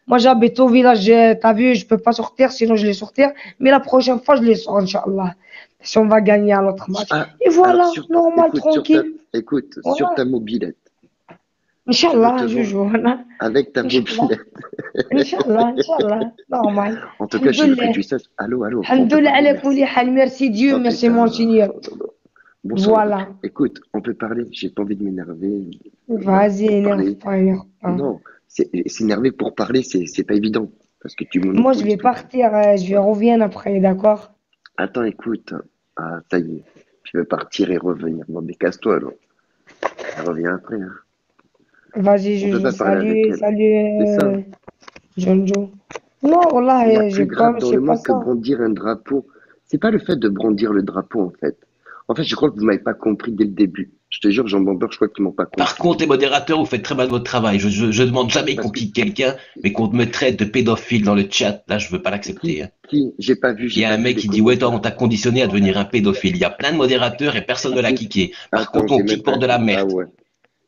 Moi, j'habite au village, t'as vu, je peux pas sortir, sinon je vais sortir. Mais la prochaine fois, je les sors, Inch'Allah. Si on va gagner à l'autre match. Ah, Et alors voilà, normal, tranquille. écoute, sur Voilà. ta mobilette, je veux te Inch'Allah, je voir joue. Voilà. avec ta Inch'Allah. mobilette. Inch'Allah, Inch'Allah. Normal. En tout cas, je veux que Alhamdulillah. tu saches, allô, on peut Alhamdulillah, parler, ala kulli merci. hal. Merci Dieu, Oh merci putain, mon Seigneur. bon sang, Voilà. écoute, on peut parler, j'ai pas envie de m'énerver, voilà, Vas-y, pour énerve parler. pas, énerve pas. Non, s'énerver pour parler, c'est pas évident, parce que tu Moi, je monopolises vais tout le temps. partir, je vais Voilà. revenir après, d'accord? Attends, écoute, ah, ça y est, tu veux partir et revenir. Bon, mais casse-toi, alors. Elle revient après, hein. Vas-y, On peut je pas parler avec salut, elle. salut, C'est ça. Jojo. Non, Il y a là, plus grave dans c'est le pas monde que ça. brandir un drapeau. C'est pas le fait de brandir le drapeau, en fait. En fait, je crois que vous m'avez pas compris dès le début. Je te jure, Jean Bamber, je crois qu'ils m'ont pas Par compris. contre, les modérateurs, vous faites très mal votre travail. Je demande jamais Parce qu'on que kick quelqu'un, mais qu'on me traite de pédophile dans le chat. Là, je veux pas l'accepter, hein. j'ai Il y a pas un vu mec les qui dit, ouais, toi, on commentaires. t'a conditionné à devenir un pédophile. Il y a plein de modérateurs et personne ne l'a C'est- kické. Par Attends, contre, j'ai mon même kick pas porte de la vu. Ah merde. ouais.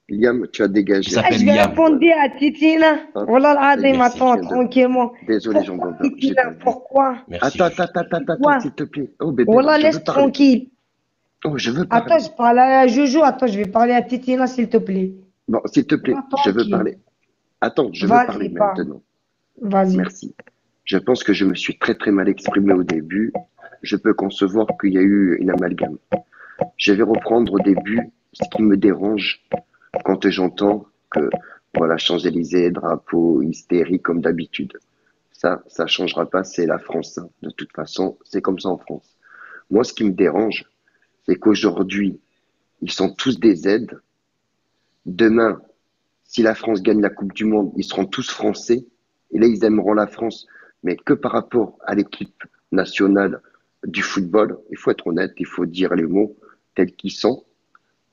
Liam, tu as Il dégagé. Ah, je s'appelle vais Liam. répondre Voilà. à Titina. Ah, Voilà, ça y regardez, est, Merci. m'attends je viens de. tranquillement. Désolé, Jean Pourquoi Bamber, j'ai Titina? pas vu. Pourquoi? Merci, Attends, Juju. s'il Pourquoi? te plaît. Oh, bébé, Voilà, je veux laisse parler. tranquille. Oh, je veux Attends, parler. je parle à Jojo. Attends, je vais parler à Titina, s'il te plaît. Bon, s'il te plaît, Va je veux tranquille. parler. Attends, je veux parler Vas-y, parle. maintenant. Vas-y. Merci. Je pense que je me suis très très mal exprimé au début. Je peux concevoir qu'il y a eu une amalgame. Je vais reprendre au début ce qui me dérange quand j'entends que, voilà, Champs-Élysées, drapeau, hystérie comme d'habitude. Ça changera pas, c'est la France, hein. De toute façon, c'est comme ça en France. Moi, ce qui me dérange, c'est qu'aujourd'hui, ils sont tous des aides. Demain, si la France gagne la Coupe du Monde, ils seront tous français. Et là, ils aimeront la France, mais que par rapport à l'équipe nationale du football. Il faut être honnête, il faut dire les mots tels qu'ils sont.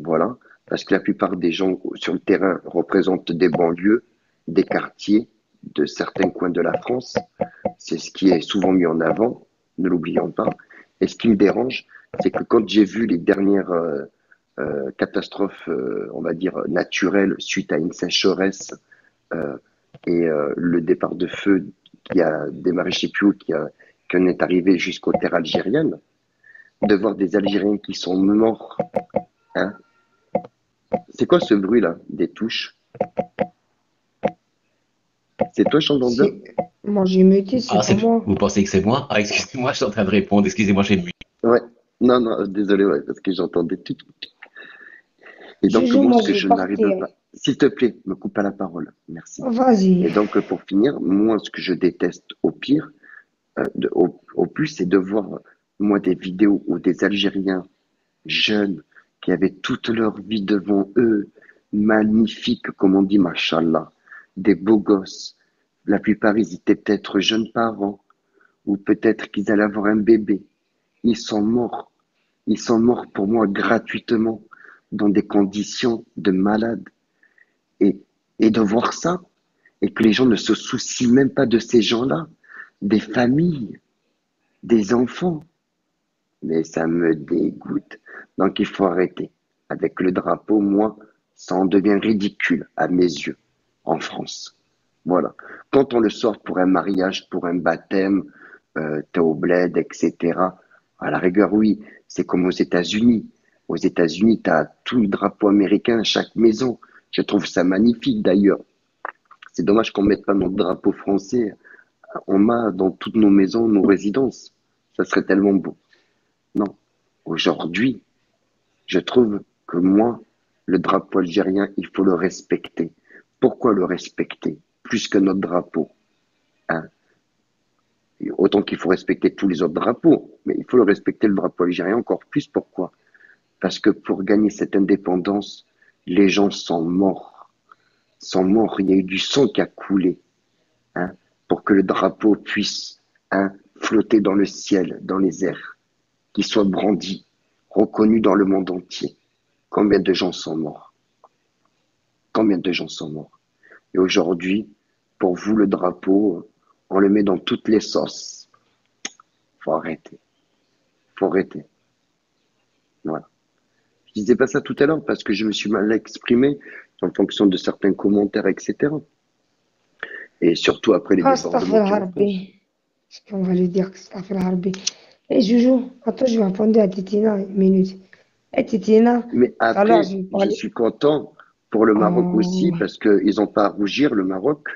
Voilà. Parce que la plupart des gens sur le terrain représentent des banlieues, des quartiers de certains coins de la France. C'est ce qui est souvent mis en avant, ne l'oublions pas. Et ce qui me dérange, c'est que quand j'ai vu les dernières catastrophes, on va dire, naturelles suite à une sécheresse euh, le départ de feu qui a démarré chez Pio, qui en est arrivé jusqu'aux terres algériennes, de voir des Algériens qui sont morts. Hein. C'est quoi ce bruit-là des touches? C'est toi, Chandander? C'est... Moi, j'ai muté, c'est Ah, pas moi. vous pensez que c'est moi? Ah, excusez-moi, je suis en train de répondre. Excusez-moi, j'ai mu. Ouais. Non, non, désolé, ouais, parce que j'entendais tout. Et donc, Jojo, moi, moi, ce je que vais je n'arrive partir. pas. S'il te plaît, me coupe pas la parole. Merci. Vas-y. Et donc, pour finir, moi, ce que je déteste au pire, au plus, c'est de voir, moi, des vidéos où des Algériens jeunes qui avaient toute leur vie devant eux, magnifiques, comme on dit, machallah, des beaux gosses. La plupart, ils étaient peut-être jeunes parents, ou peut-être qu'ils allaient avoir un bébé. Ils sont morts. Ils sont morts pour moi gratuitement, dans des conditions de malades. Et, et de voir ça, et que les gens ne se soucient même pas de ces gens-là, des familles, des enfants. Mais ça me dégoûte. Donc il faut arrêter. Avec le drapeau, moi, ça en devient ridicule à mes yeux en France. Voilà. Quand on le sort pour un mariage, pour un baptême, t'es au bled, etc. À la rigueur, oui, c'est comme aux États-Unis. Aux États-Unis, t'as tout le drapeau américain à chaque maison. Je trouve ça magnifique d'ailleurs. C'est dommage qu'on mette pas notre drapeau français en mât dans toutes nos maisons, nos résidences. Ça serait tellement beau. Non. Aujourd'hui, je trouve que moi, le drapeau algérien, il faut le respecter. Pourquoi le respecter? Plus que notre drapeau. Hein? Autant qu'il faut respecter tous les autres drapeaux, mais il faut le respecter le drapeau algérien encore plus. Pourquoi? Parce que pour gagner cette indépendance, les gens sont morts. Sont morts. Il y a eu du sang qui a coulé. Hein, pour que le drapeau puisse hein, flotter dans le ciel, dans les airs, qu'il soit brandi, reconnu dans le monde entier. Combien de gens sont morts? Combien de gens sont morts? Et aujourd'hui, pour vous, le drapeau, on le met dans toutes les sauces. Faut arrêter. Faut arrêter. Voilà. Je disais pas ça tout à l'heure parce que je me suis mal exprimé en fonction de certains commentaires, etc. Et surtout après les Ah, débordements qu'il y astaghfirullah a en France. Rabbi. Ce qu'on va lui dire, astaghfirullah Rabbi. Eh, Joujou, attends, je vais répondre à Titina une minute. Eh, Titina, Mais tout à l'heure, après, je vais je parler. suis content pour le Maroc aussi Oh, parce qu'ils n'ont pas à rougir, le Maroc,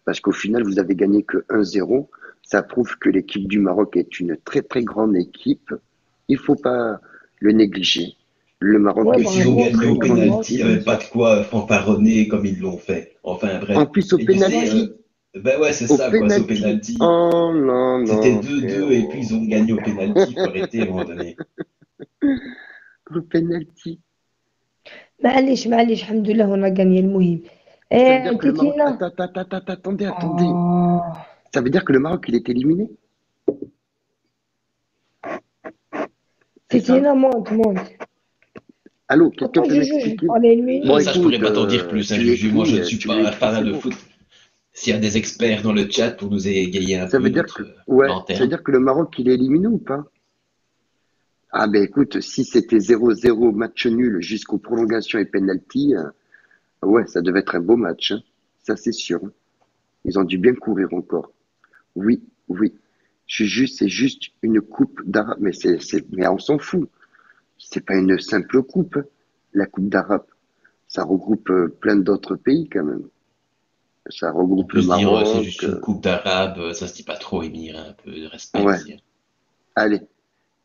parce qu'au final, vous avez gagné que 1-0. Ça prouve que l'équipe du Maroc est une très très grande équipe. Il faut pas le négliger. Le Maroc ouais, Que est si on une bravo, gagnait très au bravo, grande Maroc. penalty, il n'y équipe. avait pas de quoi fanfaronner comme ils l'ont fait. Enfin En bref. plus, au Et tu sais, penalty, ben ouais, c'est au ça, quoi, c'est au penalty. penalty. Oh non, C'était non, 2-2 et puis ils ont gagné au frérot. penalty. Faut arrêter à un moment donné. Au penalty. معليش معليش الحمد لله on a gagné المهم. Ça veut Eh, dire que le Maroc. Titina. Attends, attends, attends, attends, attendez, attendez. Oh, Ça veut dire que le Maroc, il est éliminé? C'est ça? Titina, monte, monte. Allô, quelqu'un Attends, peut Joujou, je vais m'expliquer? parler une Bon, minute. Ça, je pourrais écoute, pas t'en dire plus, hein, tu Juju. Moi, je écris, ne suis tu lui pas un écris, c'est fan de bon. foot. S'il y a des experts dans le chat pour nous égayer un Ça peu veut dire que, notre ouais, ça veut lanterne. dire que le Maroc, il est éliminé ou pas? Ah ben écoute, si c'était 0-0 match nul jusqu'aux prolongations et penalty, ouais, ça devait être un beau match, hein. Ça c'est sûr, hein. Ils ont dû bien courir encore. Oui, oui. C'est juste une coupe d'Arabe, mais mais on s'en fout. C'est pas une simple coupe, hein, la coupe d'Arabe. Ça regroupe plein d'autres pays quand même. Ça On regroupe peut le se dire, c'est Maroc. juste une coupe d'arabe, ça se dit pas trop, Émir, hein, un peu de respect Ouais, aussi, hein. allez.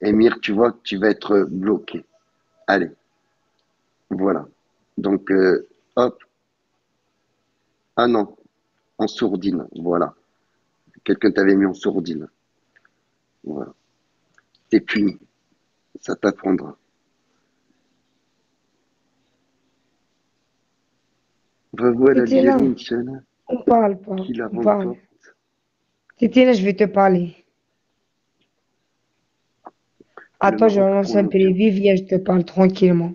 Émir, tu vois que tu vas être bloqué. Allez, voilà. Donc, hop. Ah non, en sourdine. Voilà. Quelqu'un t'avait mis en sourdine. Voilà. T'es puni. Ça t'apprendra. Bravo à Titina, l'Algérie, Inch'Allah, on parle pas, qui la on parle. remporte. Titina, je vais te parler. Le Attends, je vais Maroc lancer un peu les prolonge. vies, viens, je te parle tranquillement.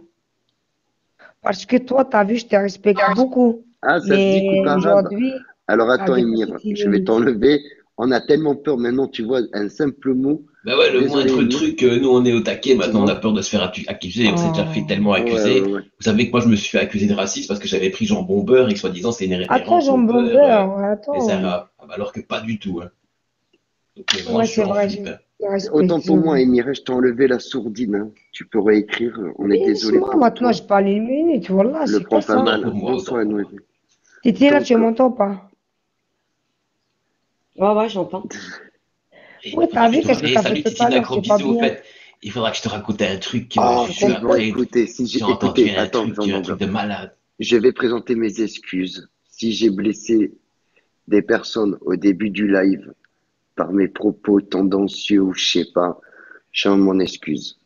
Parce que toi, t'as vu, je te respecte beaucoup. Ah, ça se dit coupe Mais arabe. aujourd'hui, Alors attends, avec Émir, petite une je vais minute. t'enlever. On a tellement peur maintenant, tu vois, un simple mot. Bah ouais, le Désolé, moindre Émir, truc, nous on est au taquet, tu maintenant on a vois. peur de se faire accuser, on s'est déjà fait tellement Oh. Ouais, ouais, accuser. ouais. Vous savez que moi je me suis fait accuser de racisme parce que j'avais pris jambon beurre et que soi-disant c'est une Attends, référence au Jean beurre Bomber, des attends. Arabes. Ah bah alors que pas du tout, hein. Donc maintenant Ouais, je suis c'est en vrai, flip, je hein. te respecte, Autant c'est pour moi, vrai. Émir, je t'ai enlevé la sourdine, hein. Tu peux réécrire. On est Mais désolé laisse-moi, pour maintenant, toi. je parle une minute, voilà, Le c'est quoi prends pas ça? Autant mal, pour hein. moi, autant Bonsoir, pour moi. Noémie. Titi, là, tu Donc, m'entends pas? Ouais, ouais, j'entends. Et il Ouais, t'as faudra que je vu te... qu'est-ce que Et t'as fait salut tout à Titina, l'heure, gros c'est pas bisous au bien. fait. Il faudra que je te raconte un truc, ah, Je c'est bon, comprends. écoutez, si j'ai j'ai, entendu écoutez, attends, un truc de malade. je vais présenter mes excuses. Si j'ai blessé des personnes au début du live par mes propos tendancieux ou je sais pas, je m'en excuse.